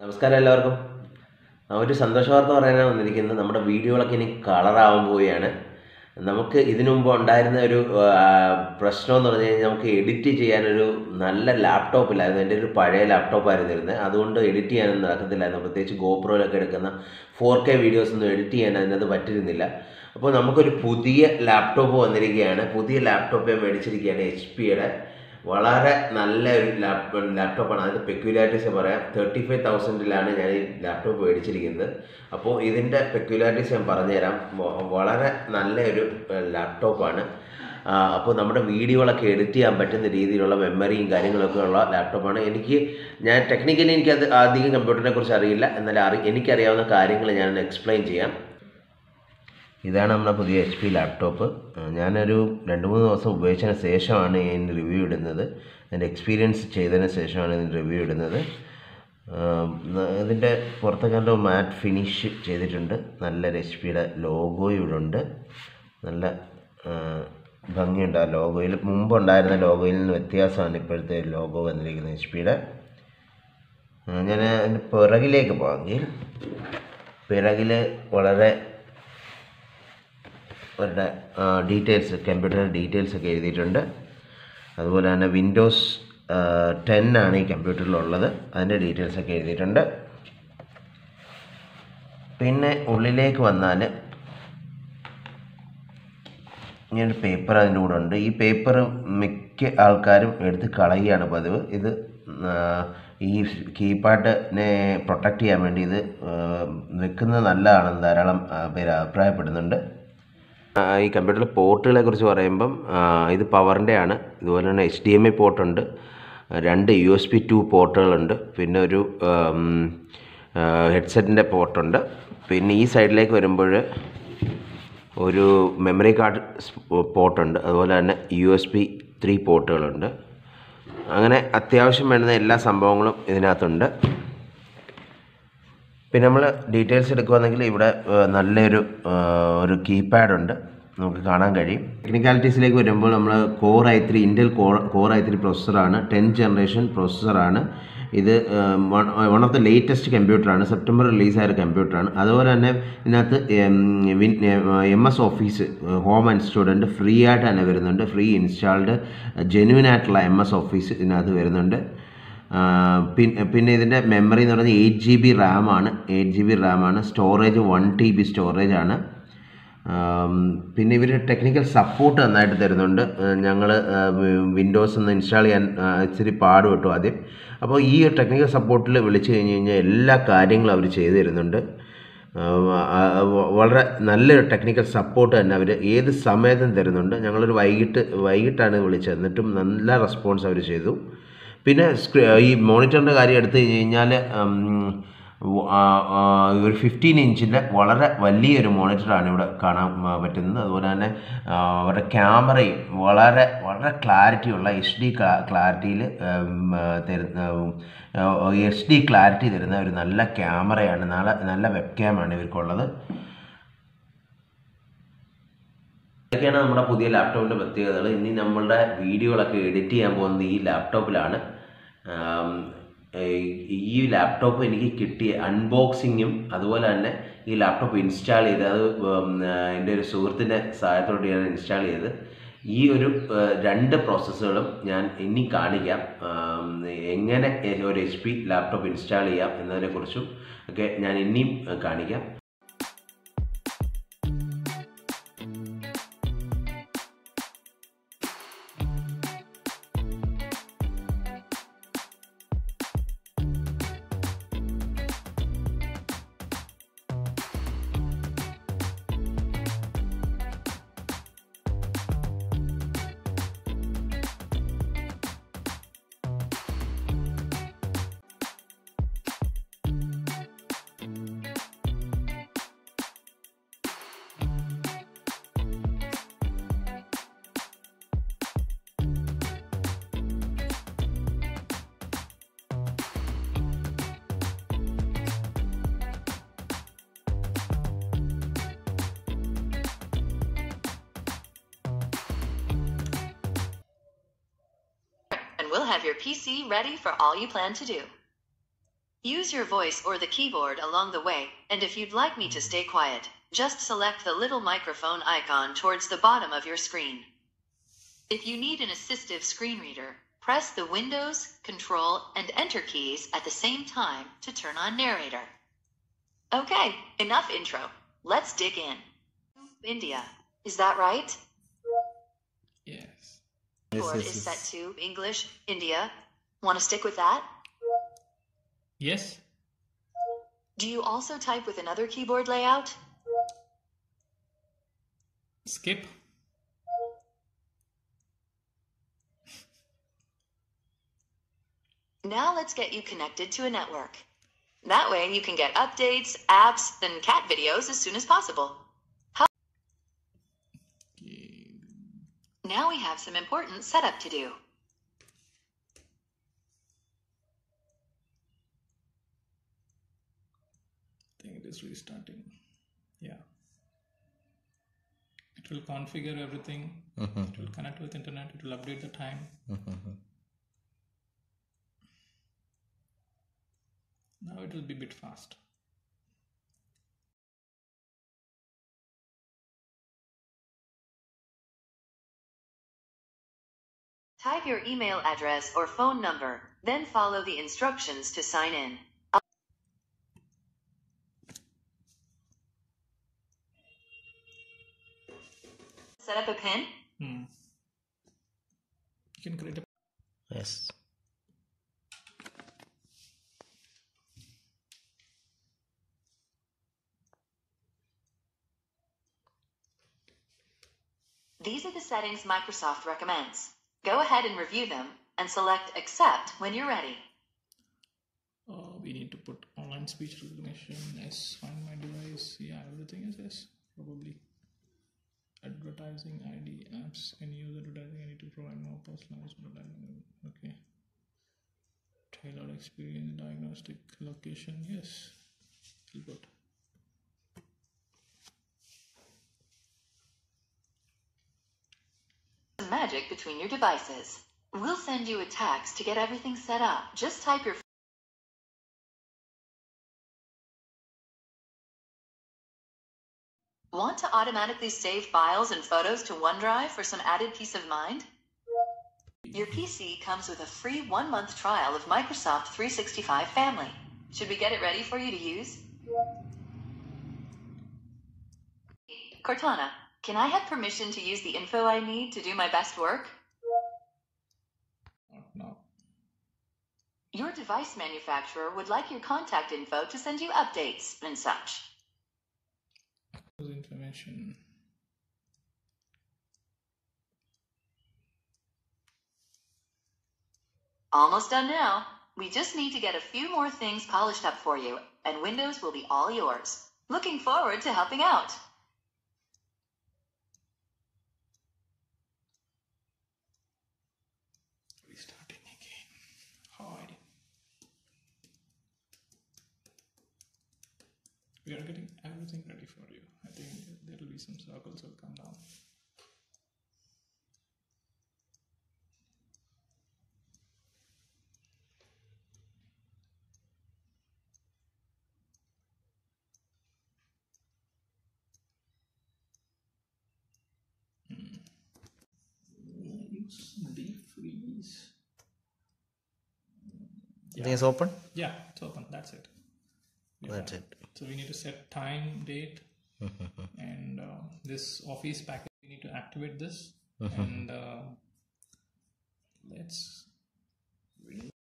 നമസ്കാരം എല്ലാവർക്കും. ഒരു സന്തോഷവാർത്ത പറയാനാണ് വന്നിരിക്കുന്നത്. നമ്മുടെ വീഡിയോകളൊക്കെ ഇനി കളറാവാൻ പോവുകയാണ്. നമുക്ക് ഇതിനു മുമ്പ് ഉണ്ടായിരുന്ന ഒരു പ്രശ്നം എന്ന് പറഞ്ഞു കഴിഞ്ഞാൽ നമുക്ക് എഡിറ്റ് ചെയ്യാനൊരു നല്ല ലാപ്ടോപ്പില്ലായിരുന്നു. എൻ്റെ ഒരു പഴയ ലാപ്ടോപ്പായിരുന്നു ഇരുന്നത്. അതുകൊണ്ട് എഡിറ്റ് ചെയ്യാനൊന്നും നടക്കത്തില്ലായിരുന്നു. പ്രത്യേകിച്ച് ഗോപ്രോയിലൊക്കെ എടുക്കുന്ന 4K വീഡിയോസൊന്നും എഡിറ്റ് ചെയ്യാൻ അതിനകത്ത് പറ്റിയിരുന്നില്ല. അപ്പോൾ നമുക്കൊരു പുതിയ ലാപ്ടോപ്പ് വന്നിരിക്കുകയാണ്. പുതിയ ലാപ്ടോപ്പ് ഞാൻ മേടിച്ചിരിക്കുകയാണ്. HP-യുടെ വളരെ നല്ല ഒരു ലാപ്ടോപ്പാണ്. അതിൻ്റെ പെക്യുലാരിറ്റീസ് പറയാം. 35,000-ലാണ് ഞാൻ ഈ ലാപ്ടോപ്പ് മേടിച്ചിരിക്കുന്നത്. അപ്പോൾ ഇതിൻ്റെ പെക്യുലാരിറ്റീസ് ഞാൻ പറഞ്ഞുതരാം. വളരെ നല്ലൊരു ലാപ്ടോപ്പാണ്. അപ്പോൾ നമ്മുടെ വീഡിയോകളൊക്കെ എഡിറ്റ് ചെയ്യാൻ പറ്റുന്ന രീതിയിലുള്ള മെമ്മറിയും കാര്യങ്ങളൊക്കെ ഉള്ള ലാപ്ടോപ്പാണ്. ഞാൻ ടെക്നിക്കലി എനിക്കത് അധികം കമ്പ്യൂട്ടറിനെ കുറിച്ച് അറിയില്ല. എന്നാൽ എനിക്കറിയാവുന്ന കാര്യങ്ങൾ ഞാൻ എക്സ്പ്ലെയിൻ ചെയ്യാം. ഇതാണ് നമ്മുടെ പുതിയ HP ലാപ്ടോപ്പ്. ഞാനൊരു 2-3 ദിവസം ഉപയോഗിച്ചതിന് ശേഷമാണ് ഇതിന് റിവ്യൂ ഇടുന്നത്. എൻ്റെ എക്സ്പീരിയൻസ് ചെയ്തതിന് ശേഷമാണ് ഇതിന് റിവ്യൂ ഇടുന്നത്. ഇതിൻ്റെ പുറത്തൊക്കെ മാറ്റ് ഫിനിഷ് ചെയ്തിട്ടുണ്ട്. നല്ലൊരു HP-യുടെ ലോഗോ ഇവിടെ ഉണ്ട്. നല്ല ഭംഗിയുണ്ട് ആ ലോഗോയിൽ. മുമ്പുണ്ടായിരുന്ന ലോഗോയിൽ നിന്ന് വ്യത്യാസമാണ് ഇപ്പോഴത്തെ ലോഗോ വന്നിരിക്കുന്നത് HP-യുടെ. ഞാൻ അതിൻ്റെ പിറകിലേക്ക് പോകാമെങ്കിൽ പിറകിൽ വളരെ അവരുടെ ഡീറ്റെയിൽസ്, കമ്പ്യൂട്ടർ ഡീറ്റെയിൽസ് ഒക്കെ എഴുതിയിട്ടുണ്ട്. അതുപോലെ തന്നെ വിൻഡോസ് 10 ആണ് ഈ കമ്പ്യൂട്ടറിലുള്ളത്. അതിൻ്റെ ഡീറ്റെയിൽസൊക്കെ എഴുതിയിട്ടുണ്ട്. പിന്നെ ഉള്ളിലേക്ക് വന്നാൽ ഇങ്ങനൊരു പേപ്പർ അതിൻ്റെ കൂടെ ഉണ്ട്. ഈ പേപ്പർ മിക്ക ആൾക്കാരും എടുത്ത് കളയുകയാണ് പതിവ്. ഇത് ഈ കീപാഡിനെ പ്രൊട്ടക്റ്റ് ചെയ്യാൻ വേണ്ടി ഇത് വെക്കുന്നത് നല്ലതാണെന്ന് ധാരാളം പേര് അഭിപ്രായപ്പെടുന്നുണ്ട്. ഈ കമ്പ്യൂട്ടറിലെ പോർട്ടുകളെ കുറിച്ച് പറയുമ്പം ഇത് പവറിൻ്റെ ആണ്. ഇതുപോലെ തന്നെ HDMI പോർട്ടുണ്ട്, 2 USB 2 പോർട്ടുകളുണ്ട്, പിന്നെ ഒരു ഹെഡ്സെറ്റിൻ്റെ പോർട്ടുണ്ട്. പിന്നെ ഈ സൈഡിലേക്ക് വരുമ്പോൾ ഒരു മെമ്മറി കാർഡ് പോർട്ടുണ്ട്. അതുപോലെ തന്നെ USB 3 പോർട്ടുകളുണ്ട്. അങ്ങനെ അത്യാവശ്യം വേണ്ടുന്ന എല്ലാ സംഭവങ്ങളും ഇതിനകത്തുണ്ട്. പിന്നെ നമ്മൾ ഡീറ്റെയിൽസ് എടുക്കുകയാണെങ്കിൽ ഇവിടെ നല്ലൊരു കീപാഡുണ്ട്, നമുക്ക് കാണാൻ കഴിയും. ടെക്നിക്കാലിറ്റീസിലേക്ക് വരുമ്പോൾ നമ്മൾ ഇന്റൽ കോർ i3 പ്രോസസ്സറാണ്. 10th ജനറേഷൻ പ്രോസസ്സറാണ്. ഇത് വൺ ഓഫ് ദ ലേറ്റസ്റ്റ് കമ്പ്യൂട്ടറാണ്. സെപ്റ്റംബർ റിലീസായ ഒരു കമ്പ്യൂട്ടറാണ്. അതുപോലെ തന്നെ ഇതിനകത്ത് MS office home and student free ആയിട്ട് തന്നെ വരുന്നുണ്ട്. ഫ്രീ ഇൻസ്റ്റാൾഡ് ജെന്യുവൻ ആയിട്ടുള്ള MS ഓഫീസ് ഇതിനകത്ത് വരുന്നുണ്ട്. പിന്നെ ഇതിൻ്റെ മെമ്മറി എന്ന് പറയുന്നത് 8GB റാമാണ്. 8GB റാമാണ്. Storage 1TB സ്റ്റോറേജാണ്. പിന്നെ ഇവർ ടെക്നിക്കൽ സപ്പോർട്ട് നന്നായിട്ട് തരുന്നുണ്ട്. ഞങ്ങൾ വിൻഡോസ് ഒന്ന് ഇൻസ്റ്റാൾ ചെയ്യാൻ ഇച്ചിരി പാടുപെട്ടു ആദ്യം. അപ്പോൾ ഈ ടെക്നിക്കൽ സപ്പോർട്ടിൽ വിളിച്ചു കഴിഞ്ഞ് കഴിഞ്ഞാൽ എല്ലാ കാര്യങ്ങളും അവർ ചെയ്തു തരുന്നുണ്ട്. വളരെ നല്ലൊരു ടെക്നിക്കൽ സപ്പോർട്ട് തന്നെ അവർ ഏത് സമയത്തും തരുന്നുണ്ട്. ഞങ്ങളൊരു വൈകിട്ടാണ് വിളിച്ചത്, എന്നിട്ടും നല്ല റെസ്പോൺസ് അവർ ചെയ്തു. പിന്നെ ഈ മോണിറ്ററിൻ്റെ കാര്യം എടുത്തു കഴിഞ്ഞാൽ ഒരു 15 ഇഞ്ചിൻ്റെ വളരെ വലിയൊരു മോണിറ്ററാണ് ഇവിടെ കാണാൻ പറ്റുന്നത്. അതുപോലെ തന്നെ അവരുടെ ക്യാമറയും വളരെ വളരെ ക്ലാരിറ്റിയുള്ള HD ക്ലാരിറ്റി തരുന്ന ഒരു നല്ല ക്യാമറയാണ്. നല്ല വെബ് ക്യാമാണ് ഇവർക്കുള്ളത്. ഇതൊക്കെയാണ് നമ്മുടെ പുതിയ ലാപ്ടോപ്പിൻ്റെ പ്രത്യേകതകൾ. ഇനി നമ്മളുടെ വീഡിയോകളൊക്കെ എഡിറ്റ് ചെയ്യാൻ പോകുന്നത് ഈ ലാപ്ടോപ്പിലാണ്. ഈ ലാപ്ടോപ്പ് എനിക്ക് കിട്ടിയ അൺബോക്സിങ്ങും അതുപോലെ തന്നെ ഈ ലാപ്ടോപ്പ് ഇൻസ്റ്റാൾ ചെയ്ത് അത് എൻ്റെ ഒരു സുഹൃത്തിൻ്റെ സഹായത്തോടെ ഞാൻ ഇൻസ്റ്റാൾ ചെയ്ത് ഈ ഒരു 2 പ്രോസസ്സുകളും ഞാൻ ഇനി കാണിക്കാം. എങ്ങനെ ഒരു HP ലാപ്ടോപ്പ് ഇൻസ്റ്റാൾ ചെയ്യാം എന്നതിനെക്കുറിച്ചും ഒക്കെ ഞാൻ ഇനിയും കാണിക്കാം. We'll have your PC ready for all you plan to do. Use your voice or the keyboard along the way, and if you'd like me to stay quiet, just select the little microphone icon towards the bottom of your screen. If you need an assistive screen reader, press the Windows, Control, and Enter keys at the same time to turn on narrator. Okay, enough intro. Let's dig in. India, is that right? Yes. Keyboard is set to English, India. Want to stick with that? Yes. Do you also type with another keyboard layout? Skip. Now let's get you connected to a network. That way you can get updates, apps, and cat videos as soon as possible. Now we have some important setup to do. I think it is restarting. Yeah. It will configure everything. It will connect with internet. It will update the time. Now it will be a bit fast. Type your email address or phone number, then follow the instructions to sign in. Set up a PIN? You can create a... Yes. These are the settings Microsoft recommends. Go ahead and review them, and select Accept when you're ready. We need to put online speech recognition, yes, find my device, yeah, everything is yes, probably. Advertising ID, apps, any user advertising, I need to provide more personalized advertising, okay. Tailored experience, diagnostic, location, yes, good. Magic between your devices. We'll send you a text to get everything set up. Just type your Want to automatically save files and photos to OneDrive for some added peace of mind? Your PC comes with a free 1-month trial of Microsoft 365 Family. Should we get it ready for you to use? Cortana, can I have permission to use the info I need to do my best work? No. Your device manufacturer would like your contact info to send you updates and such. Information. Almost done now. We just need to get a few more things polished up for you, and Windows will be all yours. Looking forward to helping out. Restarting again. Hi. We are getting everything ready for you. I think there will be some circles will come down. Defreeze. You think it's open? Yeah, it's open. That's it. That's it. So we need to set time, date, and this Office package. We need to activate this, and let's